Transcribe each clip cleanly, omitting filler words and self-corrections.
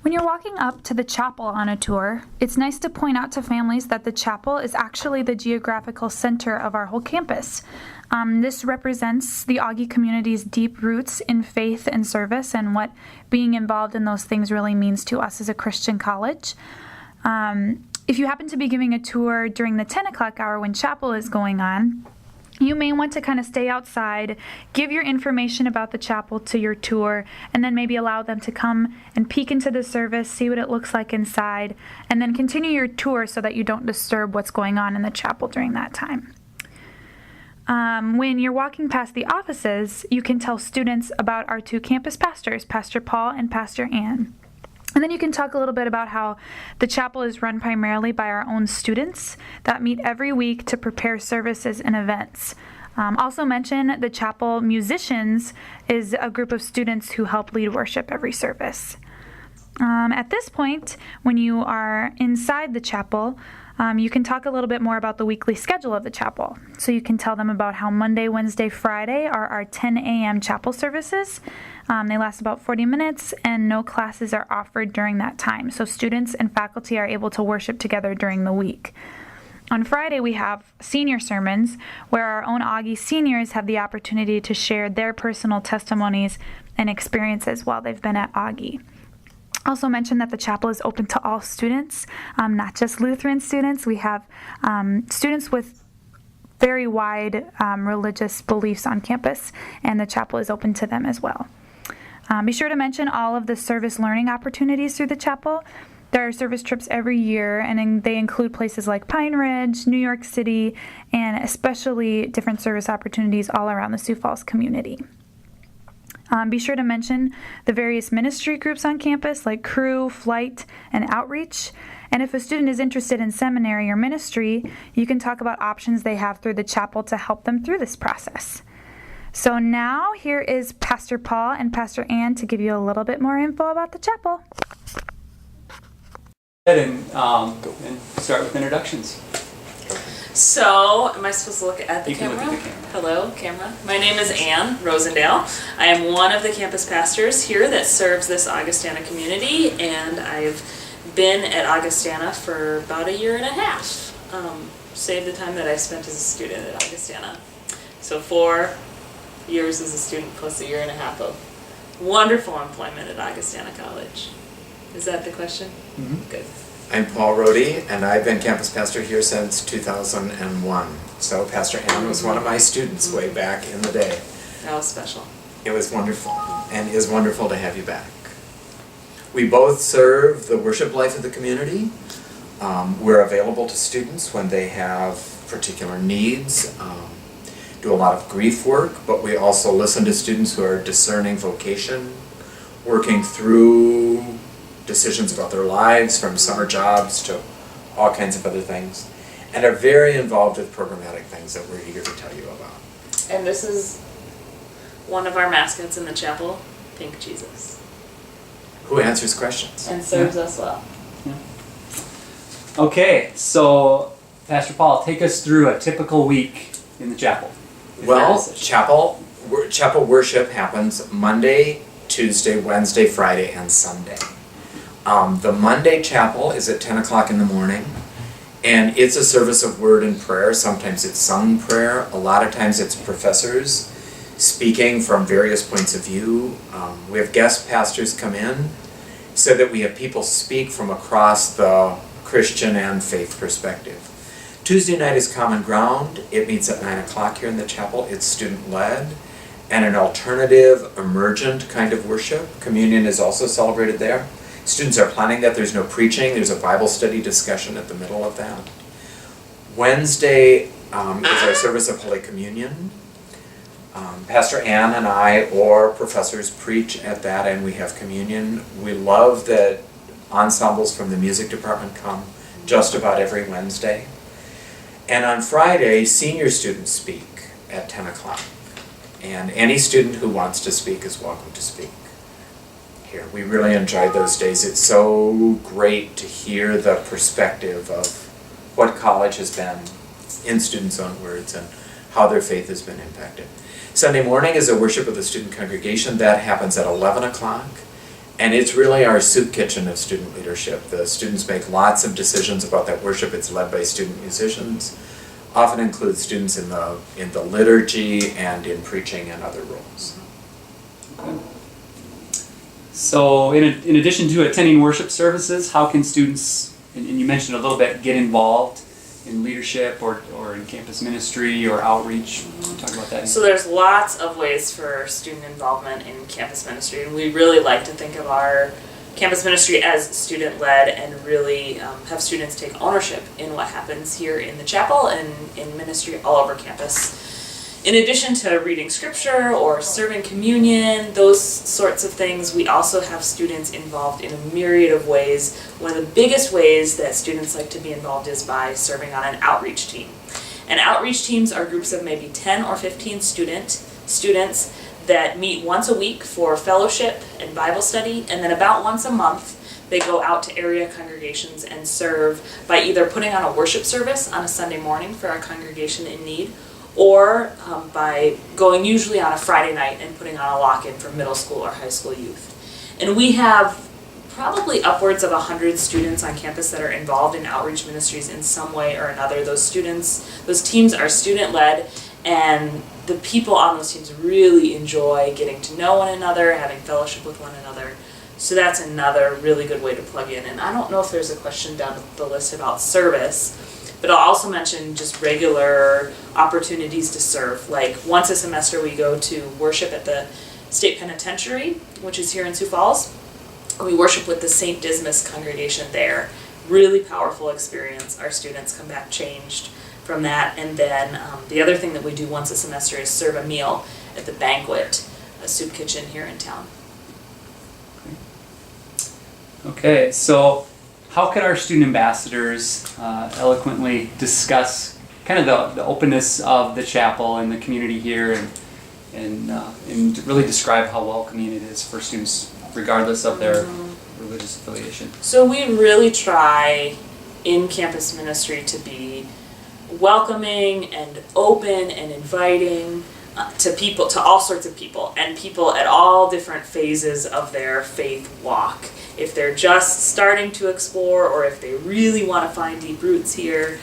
When you're walking up to the chapel on a tour, it's nice to point out to families that the chapel is actually the geographical center of our whole campus. This represents the Augie community's deep roots in faith and service and what being involved in those things really means to us as a Christian college. If you happen to be giving a tour during the 10 o'clock hour when chapel is going on, you may want to kind of stay outside, give your information about the chapel to your tour, and then maybe allow them to come and peek into the service, see what it looks like inside, and then continue your tour so that you don't disturb what's going on in the chapel during that time. When you're walking past the offices, you can tell students about our two campus pastors, Pastor Paul and Pastor Ann. And then you can talk a little bit about how the chapel is run primarily by our own students that meet every week to prepare services and events. Also mention the chapel musicians is a group of students who help lead worship every service. At this point, when you are inside the chapel, you can talk a little bit more about the weekly schedule of the chapel. So you can tell them about how Monday, Wednesday, Friday are our 10 a.m. chapel services. They last about 40 minutes, and no classes are offered during that time. So students and faculty are able to worship together during the week. On Friday, we have senior sermons, where our own Augie seniors have the opportunity to share their personal testimonies and experiences while they've been at Augie. Also mention that the chapel is open to all students, not just Lutheran students. We have students with very wide religious beliefs on campus, and the chapel is open to them as well. Be sure to mention all of the service learning opportunities through the chapel. There are service trips every year, and they include places like Pine Ridge, New York City, and especially different service opportunities all around the Sioux Falls community. Be sure to mention the various ministry groups on campus like Crew, Flight, and Outreach. And if a student is interested in seminary or ministry, you can talk about options they have through the chapel to help them through this process. So now here is Pastor Paul and Pastor Ann to give you a little bit more info about the chapel. And start with introductions. So, am I supposed to look at the camera? Look at the camera. Hello, camera. My name is Ann Rosendale. I am one of the campus pastors here that serves this Augustana community, and I've been at Augustana for about a year and a half, save the time that I spent as a student at Augustana. So 4 years as a student plus a year and a half of wonderful employment at Augustana College. Is that the question? Mm-hmm. Good. I'm Paul Rohde, and I've been campus pastor here since 2001. So Pastor Ann was one of my students way back in the day. That was special. It was wonderful, and it is wonderful to have you back. We both serve the worship life of the community. We're available to students when they have particular needs, do a lot of grief work, but we also listen to students who are discerning vocation, working through decisions about their lives, from summer jobs to all kinds of other things, and are very involved with programmatic things that we're eager to tell you about. And this is one of our mascots in the chapel, Pink Jesus, Who answers questions. and serves us well. Okay, so Pastor Paul, take us through a typical week in the chapel. Well, chapel worship happens Monday, Tuesday, Wednesday, Friday, and Sunday. The Monday chapel is at 10 o'clock in the morning, and it's a service of word and prayer. Sometimes it's sung prayer. A lot of times it's professors speaking from various points of view. We have guest pastors come in so that we have people speak from across the Christian and faith perspective. Tuesday night is Common Ground. It meets at 9 o'clock here in the chapel. It's student-led and an alternative, emergent kind of worship. Communion is also celebrated there. Students are planning that. There's no preaching. There's a Bible study discussion at the middle of that. Wednesday is our service of Holy Communion. Pastor Ann and I or professors preach at that, and we have communion. We love that ensembles from the music department come just about every Wednesday. And on Friday, senior students speak at 10 o'clock. And any student who wants to speak is welcome to speak here. We really enjoyed those days. It's so great to hear the perspective of what college has been in students' own words and how their faith has been impacted. Sunday morning is a worship of the student congregation. That happens at 11 o'clock. And it's really our soup kitchen of student leadership. The students make lots of decisions about that worship. It's led by student musicians, often includes students in the liturgy and in preaching and other roles. Okay. So in addition to attending worship services, how can students, and you mentioned a little bit, get involved in leadership or in campus ministry or outreach? Can you talk about that? So there's lots of ways for student involvement in campus ministry, and we really like to think of our campus ministry as student-led and really have students take ownership in what happens here in the chapel and in ministry all over campus. In addition to reading scripture or serving communion, those sorts of things, we also have students involved in a myriad of ways. One of the biggest ways that students like to be involved is by serving on an outreach team. And outreach teams are groups of maybe 10 or 15 students that meet once a week for fellowship and Bible study, and then about once a month they go out to area congregations and serve by either putting on a worship service on a Sunday morning for a congregation in need, or by going usually on a Friday night and putting on a lock-in for middle school or high school youth. And we have probably upwards of 100 students on campus that are involved in outreach ministries in some way or another. Those teams are student-led, and the people on those teams really enjoy getting to know one another, having fellowship with one another. So that's another really good way to plug in. And I don't know if there's a question down the list about service, but I'll also mention just regular opportunities to serve. Like once a semester we go to worship at the State Penitentiary, which is here in Sioux Falls. We worship with the St. Dismas congregation there. Really powerful experience. Our students come back changed from that. And then the other thing that we do once a semester is serve a meal at the Banquet, a soup kitchen here in town. Okay, so how can our student ambassadors eloquently discuss kind of the openness of the chapel and the community here, and really describe how welcoming it is for students regardless of their religious affiliation? So we really try in campus ministry to be welcoming and open and inviting to people, to all sorts of people, and people at all different phases of their faith walk. If they're just starting to explore, or if they really want to find deep roots here,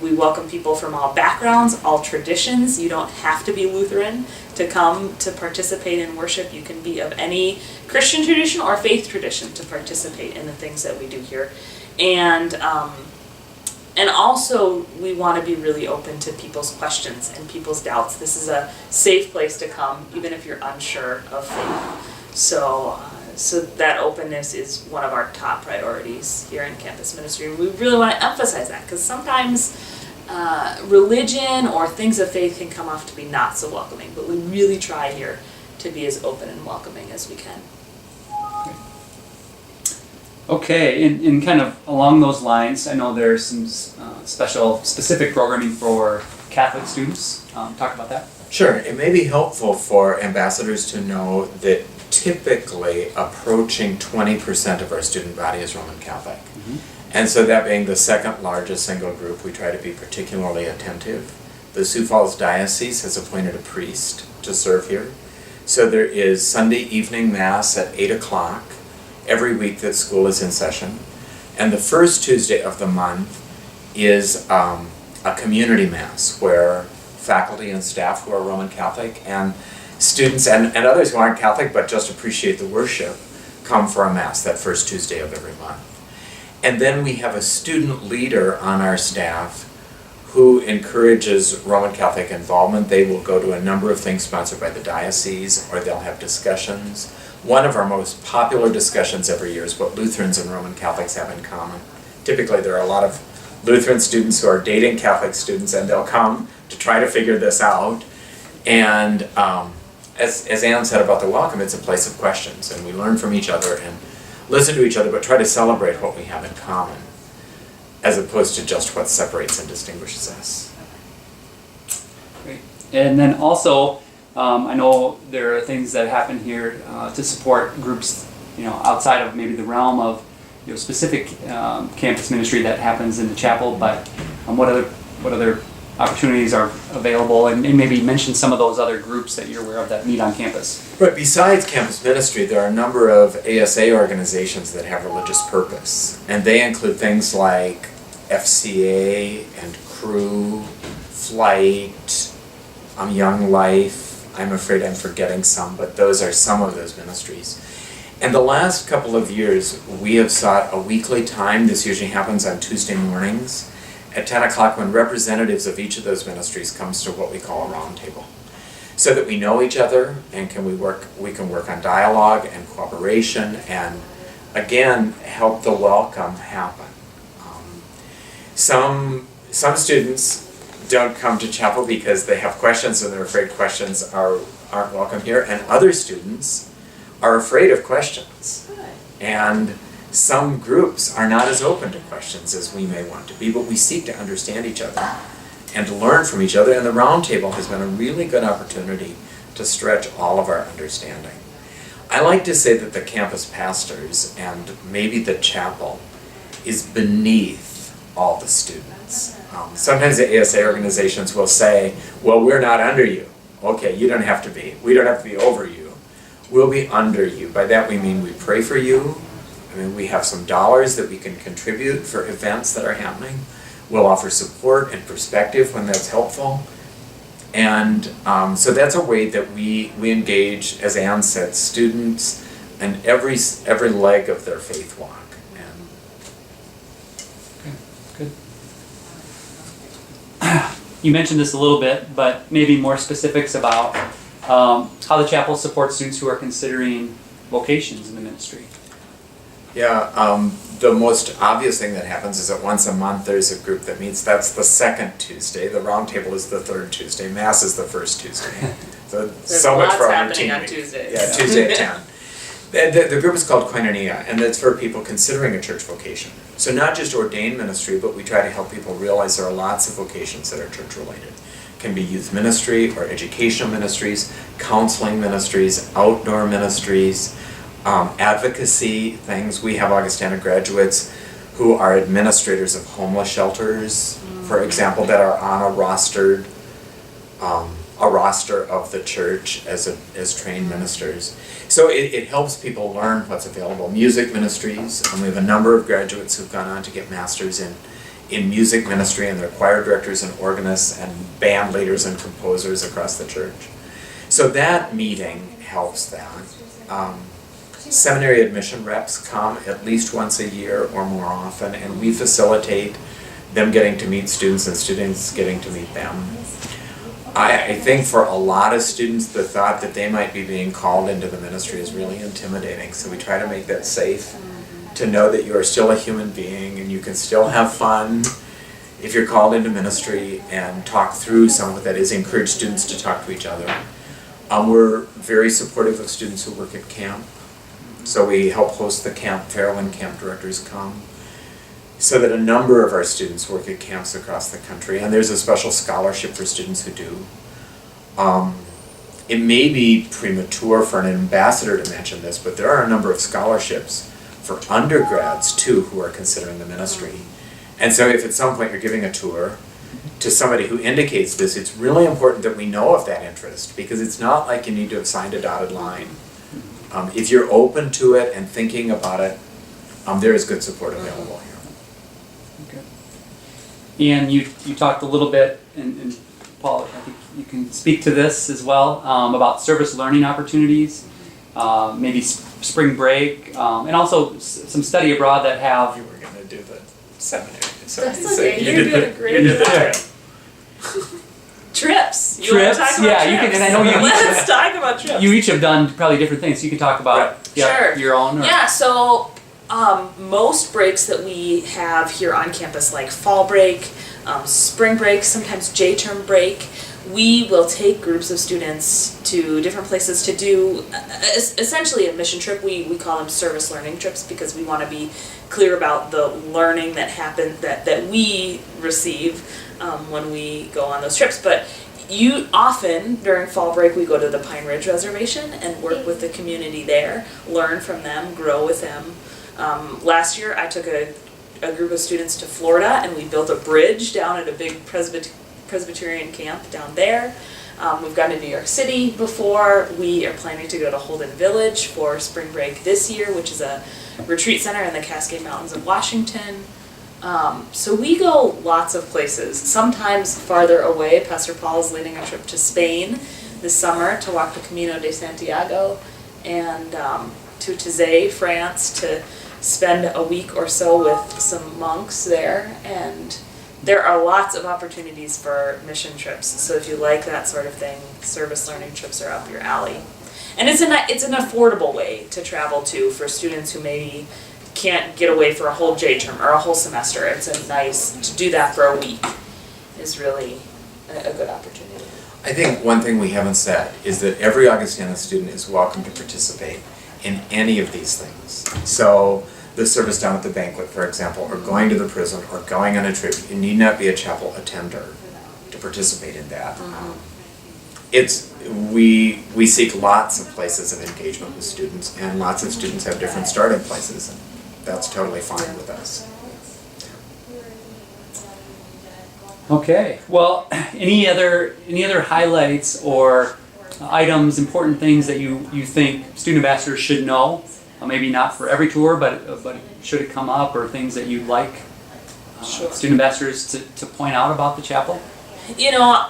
we welcome people from all backgrounds, all traditions. You don't have to be Lutheran to come to participate in worship. You can be of any Christian tradition or faith tradition to participate in the things that we do here. And also we want to be really open to people's questions and people's doubts. This is a safe place to come, even if you're unsure of faith. So that openness is one of our top priorities here in campus ministry. We really want to emphasize that, because sometimes religion or things of faith can come off to be not so welcoming, but we really try here to be as open and welcoming as we can. Okay, in kind of along those lines, I know there's some specific programming for Catholic students. Talk about that. Sure, it may be helpful for ambassadors to know that typically approaching 20% of our student body is Roman Catholic. Mm-hmm. And so that being the second largest single group, we try to be particularly attentive. The Sioux Falls Diocese has appointed a priest to serve here. So there is Sunday evening Mass at 8 o'clock every week that school is in session. And the first Tuesday of the month is a community Mass where faculty and staff who are Roman Catholic and students and others who aren't Catholic but just appreciate the worship come for a Mass that first Tuesday of every month. And then we have a student leader on our staff who encourages Roman Catholic involvement. They will go to a number of things sponsored by the diocese, or they'll have discussions. One of our most popular discussions every year is what Lutherans and Roman Catholics have in common. Typically there are a lot of Lutheran students who are dating Catholic students, and they'll come to try to figure this out. And as Ann said about the welcome, it's a place of questions, and we learn from each other and listen to each other, but try to celebrate what we have in common, as opposed to just what separates and distinguishes us. Great. And then also, I know there are things that happen here to support groups, outside of maybe the realm of specific campus ministry that happens in the chapel. But what other opportunities are available, and maybe mention some of those other groups that you're aware of that meet on campus. But besides campus ministry, there are a number of ASA organizations that have religious purpose. And they include things like FCA and Crew, Flight, Young Life. I'm afraid I'm forgetting some, but those are some of those ministries. And the last couple of years, we have sought a weekly time. This usually happens on Tuesday mornings at 10 o'clock when representatives of each of those ministries comes to what we call a roundtable, so that we know each other and we can work on dialogue and cooperation and, again, help the welcome happen. Some students don't come to chapel because they have questions and they're afraid questions aren't welcome here, and other students are afraid of questions. And some groups are not as open to questions as we may want to be, but we seek to understand each other and to learn from each other, and the roundtable has been a really good opportunity to stretch all of our understanding. I like to say that the campus pastors and maybe the chapel is beneath all the students. Sometimes the ASA organizations will say, well, we're not under you. Okay, you don't have to be. We don't have to be over you. We'll be under you. By that we mean we pray for you. I mean, we have some dollars that we can contribute for events that are happening. We'll offer support and perspective when that's helpful. And so that's a way that we engage, as Ann said, students in every leg of their faith walk. Okay, good. You mentioned this a little bit, but maybe more specifics about how the chapel supports students who are considering vocations in the ministry. Yeah, the most obvious thing that happens is that once a month there's a group that meets. That's the second Tuesday. The roundtable is the third Tuesday. Mass is the first Tuesday. So There's so much lots for our happening routine on meeting. Tuesdays. Yeah, Tuesday at 10. The group is called Koinonia, and it's for people considering a church vocation. So not just ordained ministry, but we try to help people realize there are lots of vocations that are church related. It can be youth ministry or educational ministries, counseling ministries, outdoor ministries, advocacy things. We have Augustana graduates who are administrators of homeless shelters, for example, that are on a roster of the church as trained ministers. So it helps people learn what's available. Music ministries, and we have a number of graduates who've gone on to get masters in music ministry, and they're choir directors and organists and band leaders and composers across the church. So that meeting helps that. Seminary admission reps come at least once a year or more often, and we facilitate them getting to meet students and students getting to meet them. I think for a lot of students, the thought that they might be being called into the ministry is really intimidating, so we try to make that safe, to know that you are still a human being and you can still have fun if you're called into ministry, and talk through some of that is encourage students to talk to each other. We're very supportive of students who work at camp. So we help host the camp fair when camp directors come, so that a number of our students work at camps across the country, and there's a special scholarship for students who do. It may be premature for an ambassador to mention this, but there are a number of scholarships for undergrads too who are considering the ministry. And so if at some point you're giving a tour to somebody who indicates this, it's really important that we know of that interest, because it's not like you need to have signed a dotted line. If you're open to it and thinking about it, there is good support available here. Okay. And you talked a little bit, and Paul, I think you can speak to this as well, about service learning opportunities, maybe spring break, and also some study abroad that have. You were going to do the seminary. So That's okay. You're doing a great job. Trips. You Trips, want to talk about yeah, trips? you can, and I know you Let's talk about trips. You each have done probably different things. So you can talk about Sure. your own. Or? Yeah, so most breaks that we have here on campus, like fall break, spring break, sometimes J-term break, we will take groups of students to different places to do essentially a mission trip. We call them service learning trips, because we want to be clear about the learning that happen that we receive when we go on those trips. But you often during fall break we go to the Pine Ridge Reservation and work with the community there, learn from them, grow with them. Last year I took a group of students to Florida, and we built a bridge down at a big Presbyterian camp down there. We've gone to New York City before. We are planning to go to Holden Village for spring break this year, which is a retreat center in the Cascade Mountains of Washington. So we go lots of places, sometimes farther away. Pastor Paul is leading a trip to Spain this summer to walk the Camino de Santiago, and to Taizé, France, to spend a week or so with some monks there. And there are lots of opportunities for mission trips. So if you like that sort of thing, service learning trips are up your alley. And it's an affordable way to travel too for students who maybe can't get away for a whole J term or a whole semester. It's a nice, to do that for a week is really a good opportunity. I think one thing we haven't said is that every Augustana student is welcome to participate in any of these things. So the service down at the banquet, for example, or going to the prison, or going on a trip, you need not be a chapel attender to participate in that. We seek lots of places of engagement with students, and lots of students have different starting places, and that's totally fine with us. Okay. Well, any other highlights or items, important things that you think student ambassadors should know? Maybe not for every tour, but should it come up, or things that you'd like student ambassadors to point out about the chapel? You know,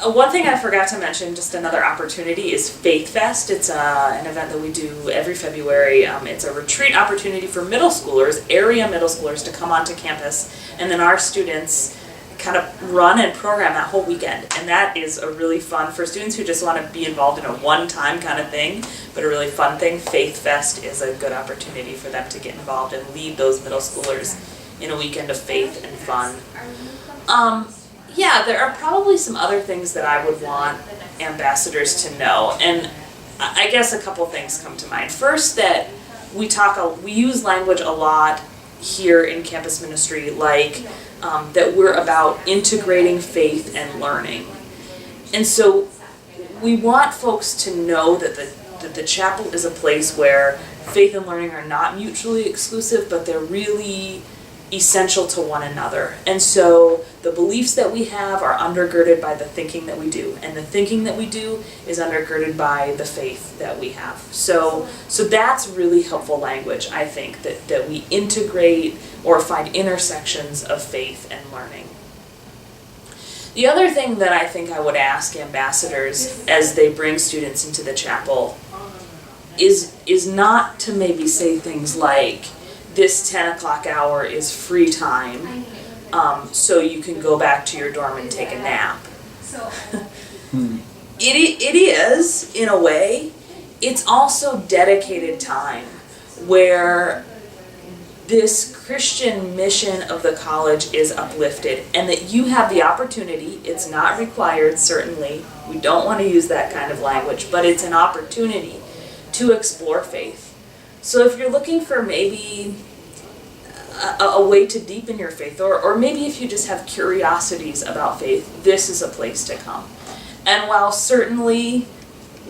one thing I forgot to mention, just another opportunity, is Faith Fest. It's an event that we do every February. It's a retreat opportunity for middle schoolers, area middle schoolers, to come onto campus, and then our students kind of run and program that whole weekend. And that is a really fun, for students who just want to be involved in a one-time kind of thing, but a really fun thing. Faith Fest is a good opportunity for them to get involved and lead those middle schoolers in a weekend of faith and fun. Yeah, there are probably some other things that I would want ambassadors to know, and I guess a couple things come to mind. First, that we use language a lot here in campus ministry, like that we're about integrating faith and learning. And so we want folks to know that the chapel is a place where faith and learning are not mutually exclusive, but they're really essential to one another. And so the beliefs that we have are undergirded by the thinking that we do, and the thinking that we do is undergirded by the faith that we have. So that's really helpful language, I think, that we integrate or find intersections of faith and learning. The other thing that I think I would ask ambassadors as they bring students into the chapel is not to maybe say things like, this 10 o'clock hour is free time, so you can go back to your dorm and take a nap. It is, in a way. It's also dedicated time where this Christian mission of the college is uplifted, and that you have the opportunity. It's not required, certainly. We don't want to use that kind of language, but it's an opportunity to explore faith. So if you're looking for maybe a way to deepen your faith, or maybe if you just have curiosities about faith, this is a place to come. And while certainly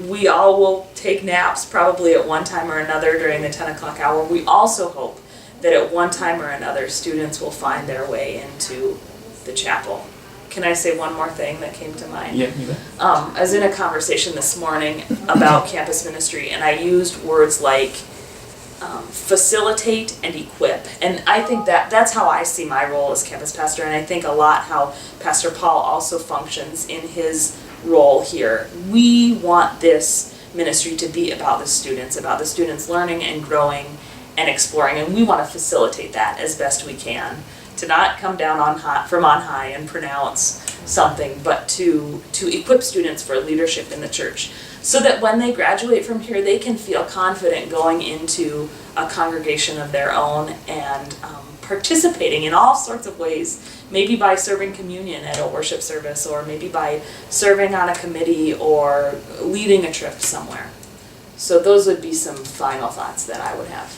we all will take naps probably at one time or another during the 10 o'clock hour, we also hope that at one time or another students will find their way into the chapel. Can I say one more thing that came to mind? Yeah, you bet. I was in a conversation this morning about campus ministry, and I used words like facilitate and equip. And I think that's how I see my role as campus pastor, and I think a lot how Pastor Paul also functions in his role here. We want this ministry to be about the students learning and growing and exploring, and we want to facilitate that as best we can. To not come down from on high and pronounce something, but to equip students for leadership in the church, so that when they graduate from here, they can feel confident going into a congregation of their own and participating in all sorts of ways, maybe by serving communion at a worship service, or maybe by serving on a committee or leading a trip somewhere. So those would be some final thoughts that I would have.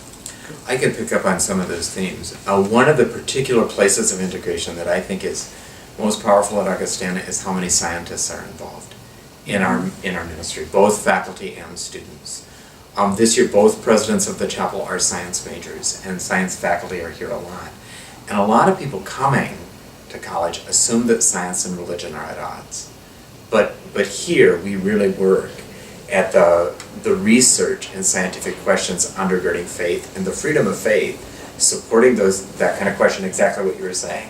I can pick up on some of those themes. One of the particular places of integration that I think is most powerful at Augustana is how many scientists are involved in our ministry, both faculty and students. This year, both presidents of the chapel are science majors, and science faculty are here a lot. And a lot of people coming to college assume that science and religion are at odds. But here we really work at the research and scientific questions undergirding faith and the freedom of faith, supporting that kind of question, exactly what you were saying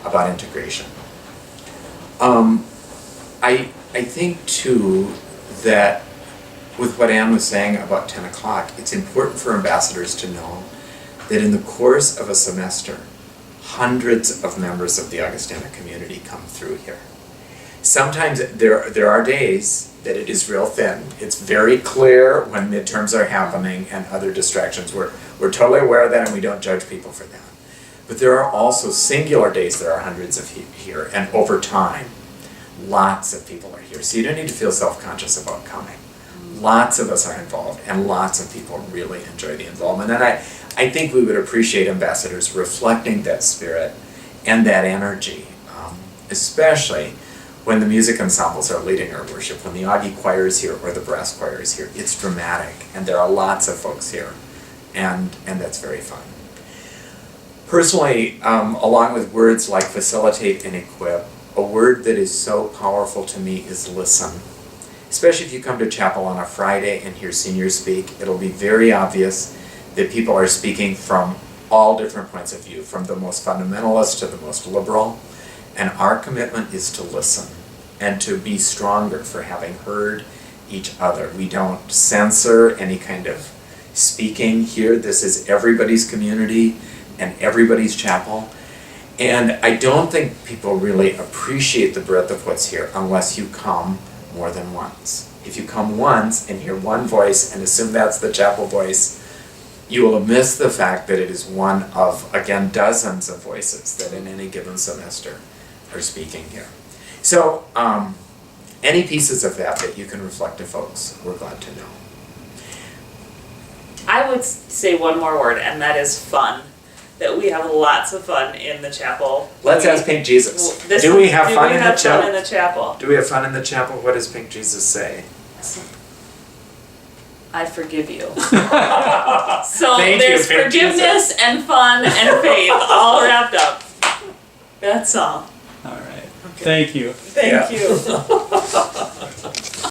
about integration. I think too that with what Anne was saying about 10 o'clock, it's important for ambassadors to know that in the course of a semester, hundreds of members of the Augustana community come through here. Sometimes there are days that it is real thin. It's very clear when midterms are happening and other distractions. We're totally aware of that and we don't judge people for that. But there are also singular days there are hundreds of here, and over time, lots of people are here. So you don't need to feel self-conscious about coming. Lots of us are involved and lots of people really enjoy the involvement. And I think we would appreciate ambassadors reflecting that spirit and that energy, especially when the music ensembles are leading our worship, when the Augie choir is here or the brass choir is here. It's dramatic and there are lots of folks here, and that's very fun. Personally, along with words like facilitate and equip, a word that is so powerful to me is listen. Especially if you come to chapel on a Friday and hear seniors speak, it'll be very obvious that people are speaking from all different points of view, from the most fundamentalist to the most liberal, and our commitment is to listen and to be stronger for having heard each other. We don't censor any kind of speaking here. This is everybody's community and everybody's chapel. And I don't think people really appreciate the breadth of what's here unless you come more than once. If you come once and hear one voice and assume that's the chapel voice, you will miss the fact that it is one of, again, dozens of voices that in any given semester are speaking here. So, any pieces of that you can reflect to folks, we're glad to know. I would say one more word, and that is fun. That we have lots of fun in the chapel. Let's ask Pink Jesus. Do we have fun in the chapel? Do we have fun in the chapel? What does Pink Jesus say? I forgive you. So Thank you, there's Pink forgiveness Jesus. and fun and faith all wrapped up. That's all. All right. Thank you. Thank you.